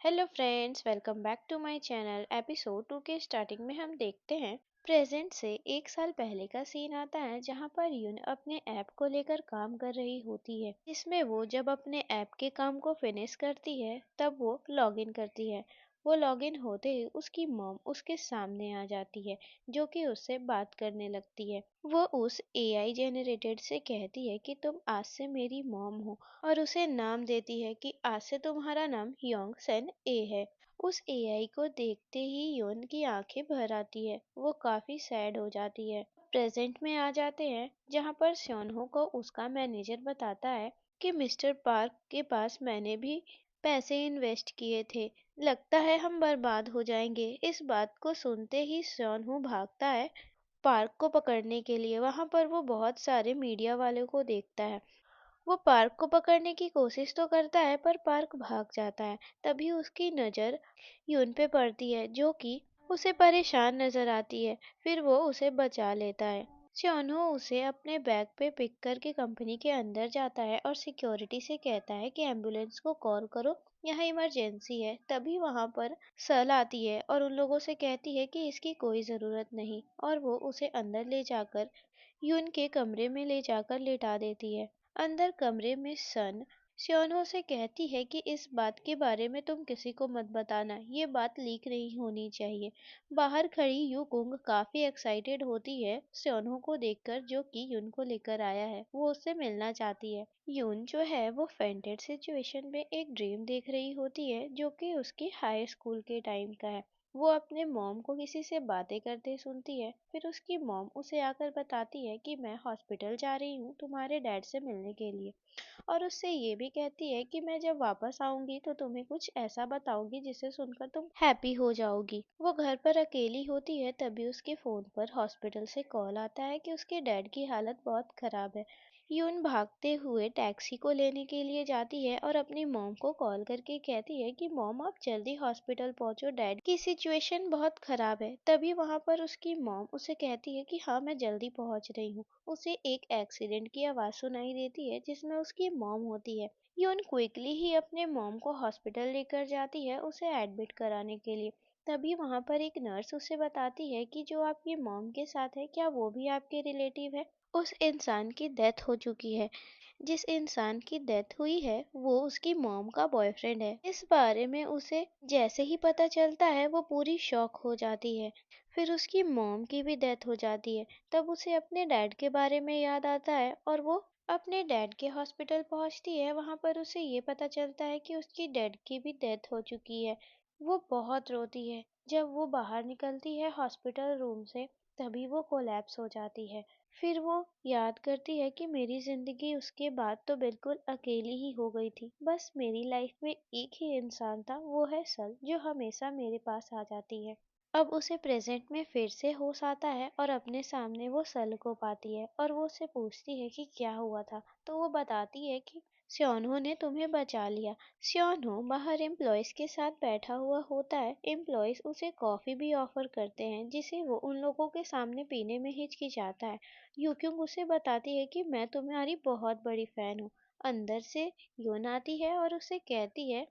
Hello friends, welcome back to my channel. Episode 2 के starting में हम देखते हैं प्रेजेंट से 1 साल पहले का सीन आता है जहां पर यून अपने ऐप को लेकर काम कर रही होती है। इसमें वो जब अपने ऐप के काम को फिनिश करती है तब वो लॉग इन करती है। वो लॉग इन होते ही उसकी मॉम उसके सामने आ जाती है जो कि उससे बात करने लगती है। वो उस एआई जेनरेटेड से कहती है कि तुम आज से मेरी मॉम हो और उसे नाम देती है कि आज से तुम्हारा नाम योंग सन ए है। उस एआई को देखते ही योन की आंखें भर आती है, वो काफी सैड हो जाती है। प्रेजेंट में आ जाते हैं जहाँ पर स्योनहो को उसका मैनेजर बताता है कि मिस्टर पार्क के पास मैंने भी पैसे इन्वेस्ट किए थे, लगता है हम बर्बाद हो जाएंगे। इस बात को सुनते ही स्योनहो भागता है पार्क को पकड़ने के लिए। वहां पर वो बहुत सारे मीडिया वालों को देखता है। वो पार्क को पकड़ने की कोशिश तो करता है पर पार्क भाग जाता है। तभी उसकी नज़र यून पे पड़ती है जो कि उसे परेशान नजर आती है। फिर वो उसे बचा लेता है। श्योनहो उसे अपने बैग पे पिक करके कंपनी के अंदर जाता है और सिक्योरिटी से कहता है कि एम्बुलेंस को कॉल करो, यहाँ इमरजेंसी है। तभी वहां पर सल आती है और उन लोगों से कहती है कि इसकी कोई ज़रूरत नहीं, और वो उसे अंदर ले जाकर यून के कमरे में ले जाकर लेटा देती है। अंदर कमरे में सन श्योनहो से कहती है कि इस बात के बारे में तुम किसी को मत बताना, ये बात लीक नहीं होनी चाहिए। बाहर खड़ी यू कुंग काफी एक्साइटेड होती है श्योनहो को देखकर जो कि यून को लेकर आया है। वो उससे मिलना चाहती है। यून जो है वो फेंटेड सिचुएशन में एक ड्रीम देख रही होती है जो कि उसकी हाई स्कूल के टाइम का है। वो अपने मॉम को किसी से बातें करते सुनती है। फिर उसकी मॉम उसे आकर बताती है कि मैं हॉस्पिटल जा रही हूँ तुम्हारे डैड से मिलने के लिए, और उससे ये भी कहती है कि मैं जब वापस आऊंगी तो तुम्हें कुछ ऐसा बताऊंगी जिसे सुनकर तुम हैप्पी हो जाओगी। वो घर पर अकेली होती है तभी उसके फोन पर हॉस्पिटल से कॉल आता है कि उसके डैड की हालत बहुत खराब है। यून भागते हुए टैक्सी को लेने के लिए जाती है और अपनी मॉम को कॉल करके कहती है कि मॉम आप जल्दी हॉस्पिटल पहुंचो, डैड की सिचुएशन बहुत खराब है। तभी वहां पर उसकी मॉम उसे कहती है कि हाँ मैं जल्दी पहुंच रही हूँ। उसे एक एक्सीडेंट की आवाज सुनाई देती है जिसमें उसकी मॉम होती है। यून क्विकली ही अपने मॉम को हॉस्पिटल लेकर जाती है उसे एडमिट कराने के लिए। तभी वहां पर एक नर्स उसे बताती है कि जो आपकी मॉम के साथ है क्या वो भी आपके रिलेटिव है। उस इंसान की डेथ हो चुकी है। जिस इंसान की डेथ हुई है वो उसकी मॉम का बॉयफ्रेंड है। इस बारे में उसे जैसे ही पता चलता है वो पूरी शॉक हो जाती है। फिर उसकी मॉम की भी डेथ हो जाती है। तब उसे अपने डैड के बारे में याद आता है और वो अपने डैड के हॉस्पिटल पहुंचती है। वहां पर उसे ये पता चलता है कि उसकी डैड की भी डेथ हो चुकी है। वो बहुत रोती है। जब वो बाहर निकलती है हॉस्पिटल रूम से तभी वो कोलैप्स हो जाती है। फिर वो याद करती है कि मेरी जिंदगी उसके बाद तो बिल्कुल अकेली ही हो गई थी। बस मेरी लाइफ में एक ही इंसान था, वो है सल, जो हमेशा मेरे पास आ जाती है। अब उसे प्रेजेंट में फिर से होश आता है और अपने सामने वो सल को पाती है और वो उससे पूछती है कि क्या हुआ था। तो वो बताती है कि श्योनहो ने तुम्हें बचा लिया। श्योनहो बाहर एम्प्लॉयज के साथ बैठा हुआ होता है। एम्प्लॉयज उसे कॉफी भी ऑफर करते हैं जिसे वो उन लोगों के सामने पीने में हिचकिचाता है। यूक्यूंग उसे बताती है कि मैं तुम्हारी बहुत बड़ी फैन हूँ। अंदर से योन आती है और उसे कहती है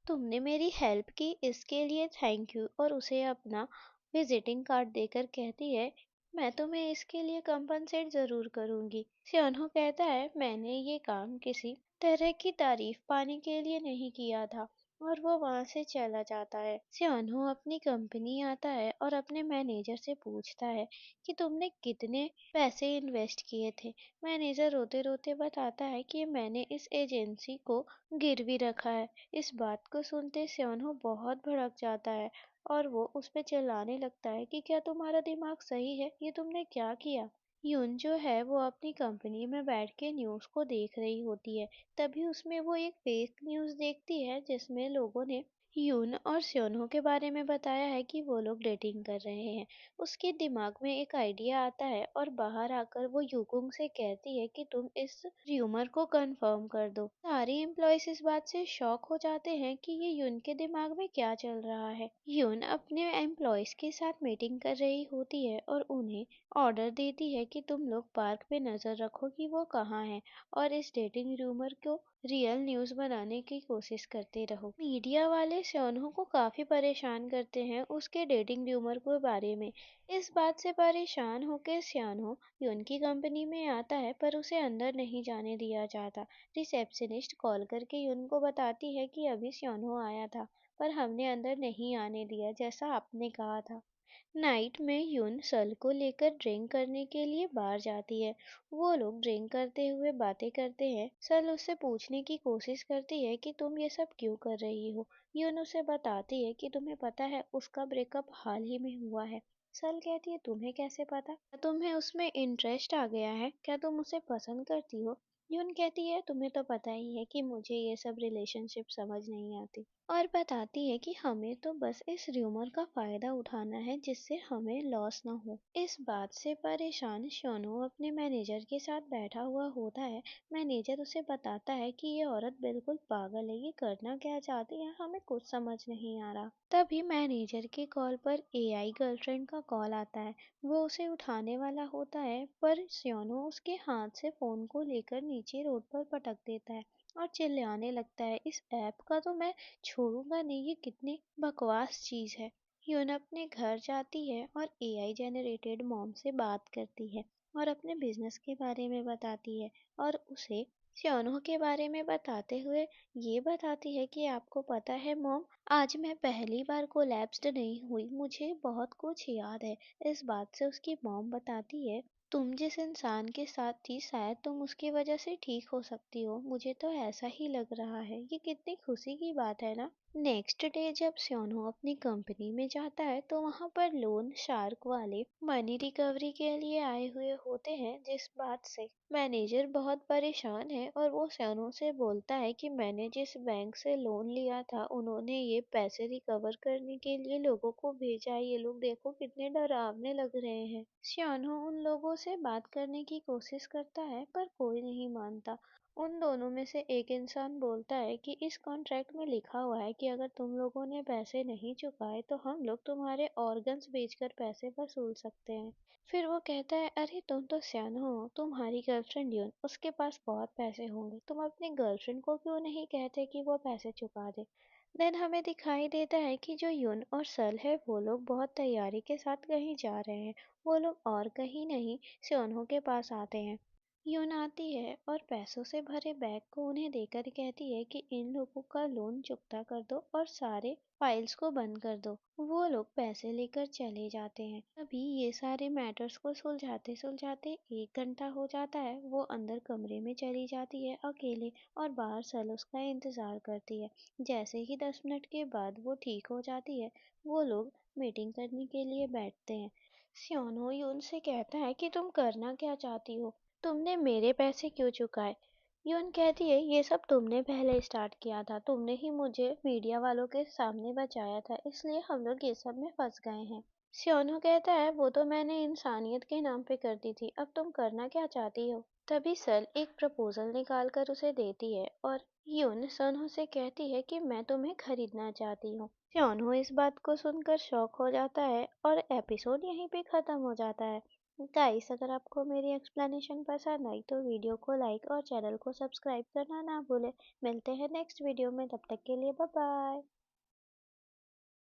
तुमने मेरी हेल्प की इसके लिए थैंक यू, और उसे अपना विजिटिंग कार्ड देकर कहती है मैं तुम्हें इसके लिए कंपनसेट जरूर करूंगी। सियोन्हो कहता है मैंने ये काम किसी तरह की तारीफ पाने के लिए नहीं किया था, और वो वहां से चला जाता है। सियोन्हो अपनी कंपनी आता है और अपने मैनेजर से पूछता है कि तुमने कितने पैसे इन्वेस्ट किए थे। मैनेजर रोते रोते बताता है कि मैंने इस एजेंसी को गिरवी रखा है। इस बात को सुनते स्योनहो बहुत भड़क जाता है और वो उस पे चिल्लाने लगता है कि क्या तुम्हारा दिमाग सही है, ये तुमने क्या किया। यून जो है वो अपनी कंपनी में बैठ के न्यूज़ को देख रही होती है। तभी उसमें वो एक फेक न्यूज़ देखती है जिसमें लोगों ने यून और स्योनहो के बारे में बताया है कि वो लोग डेटिंग कर रहे हैं। उसके दिमाग में एक आइडिया आता है और बाहर आकर वो यूकुंग से कहती है कि तुम इस र्यूमर को कंफर्म कर दो। सारे एम्प्लॉयज इस बात से शॉक हो जाते हैं कि ये यून के दिमाग में क्या चल रहा है। यून अपने एम्प्लॉयज के साथ मीटिंग कर रही होती है और उन्हें ऑर्डर देती है कि तुम लोग पार्क पे नजर रखो कि वो कहाँ है और इस डेटिंग रूमर को रियल न्यूज बनाने की कोशिश करते रहो। मीडिया वाले स्योनहो को काफी परेशान करते हैं उसके डेटिंग रूमर के बारे में। इस बात से परेशान होकर स्यानो यून की कंपनी में आता है पर उसे अंदर नहीं जाने दिया जाता। रिसेप्शनिस्ट कॉल करके यून को बताती है कि अभी स्यानो आया था पर हमने अंदर नहीं आने दिया जैसा आपने कहा था। नाइट में यून सल को लेकर ड्रिंक करने के लिए बाहर जाती है। वो लोग ड्रिंक करते हुए बातें करते हैं। सल उससे पूछने की कोशिश करती है कि तुम ये सब क्यों कर रही हो। यून उसे बताती है कि तुम्हें पता है उसका ब्रेकअप हाल ही में हुआ है। सल कहती है तुम्हें कैसे पता, क्या तुम्हें उसमें इंटरेस्ट आ गया है, क्या तुम उसे पसंद करती हो। यून कहती है तुम्हें तो पता ही है कि मुझे ये सब रिलेशनशिप समझ नहीं आती और बताती है कि हमें तो बस इस र्यूमर का फायदा उठाना है जिससे हमें लॉस ना हो। इस बात से परेशान शोनो अपने मैनेजर के साथ बैठा हुआ होता है। मैनेजर उसे बताता है कि ये औरत बिल्कुल पागल है, ये करना क्या चाहती है हमें कुछ समझ नहीं आ रहा। तभी मैनेजर के कॉल पर एआई गर्लफ्रेंड का कॉल आता है। वो उसे उठाने वाला होता है पर श्योनो उसके हाथ से फोन को लेकर नीचे रोड पर पटक देता है और चिल्लाने लगता है इस ऐप का तो मैं छोड़ूंगा नहीं, ये कितनी बकवास चीज है। यून अपने घर जाती है और एआई जनरेटेड मॉम से बात करती है और अपने बिजनेस के बारे में बताती है और उसे श्योनो के बारे में बताते हुए ये बताती है कि आपको पता है मॉम, आज मैं पहली बार कोलैप्स्ड नहीं हुई, मुझे बहुत कुछ याद है। इस बात से उसकी मॉम बताती है तुम जिस इंसान के साथ थी शायद तुम उसकी वजह से ठीक हो सकती हो, मुझे तो ऐसा ही लग रहा है। ये कितनी खुशी की बात है ना। नेक्स्ट डे जब स्योनो अपनी कंपनी में जाता है तो वहाँ पर लोन शार्क वाले मनी रिकवरी के लिए आए हुए होते हैं, जिस बात से मैनेजर बहुत परेशान है और वो स्योनो से बोलता है कि मैंने जिस बैंक से लोन लिया था उन्होंने ये पैसे रिकवर करने के लिए लोगों को भेजा है, ये लोग देखो कितने डरावने लग रहे हैं। स्यानो उन लोगों से बात करने की कोशिश करता है पर कोई नहीं मानता। उन दोनों में से एक इंसान बोलता है कि इस कॉन्ट्रैक्ट में लिखा हुआ है कि अगर तुम लोगों ने पैसे नहीं चुकाए तो हम लोग तुम्हारे ऑर्गन्स बेचकर पैसे वसूल सकते हैं। फिर वो कहता है अरे तुम तो सियानो हो, तुम्हारी गर्लफ्रेंड यून उसके पास बहुत पैसे होंगे, तुम अपनी गर्लफ्रेंड को क्यों नहीं कहते कि वो पैसे चुका दे। देन हमें दिखाई देता है कि जो यून और सल है वो लोग बहुत तैयारी के साथ कहीं जा रहे हैं। वो लोग और कहीं नहीं स्योनहो के पास आते हैं। यून आती है और पैसों से भरे बैग को उन्हें देकर कहती है कि इन लोगों का लोन चुकता कर दो और सारे फाइल्स को बंद कर दो। वो लोग पैसे लेकर चले जाते हैं। अभी ये सारे मैटर्स को सुलझाते सुलझाते 1 घंटा हो जाता है। वो अंदर कमरे में चली जाती है अकेले और बाहर सल उसका इंतजार करती है। जैसे ही 10 मिनट के बाद वो ठीक हो जाती है वो लोग मीटिंग करने के लिए बैठते हैं। स्योनो यून से कहता है कि तुम करना क्या चाहती हो, तुमने मेरे पैसे क्यों चुकाए। यून कहती है ये सब तुमने पहले स्टार्ट किया था, तुमने ही मुझे मीडिया वालों के सामने बचाया था, इसलिए हम लोग ये सब में फंस गए हैं। स्योनो कहता है वो तो मैंने इंसानियत के नाम पे कर दी थी, अब तुम करना क्या चाहती हो। तभी सल एक प्रपोजल निकाल कर उसे देती है और यून सनहो से कहती है कि मैं तुम्हें खरीदना चाहती हूँ। स्योनो इस बात को सुनकर शॉक हो जाता है और एपिसोड यहीं पे खत्म हो जाता है। गाइस अगर आपको मेरी एक्सप्लेनेशन पसंद आई तो वीडियो को लाइक और चैनल को सब्सक्राइब करना ना भूले। मिलते हैं नेक्स्ट वीडियो में, तब तक के लिए बाय बाय।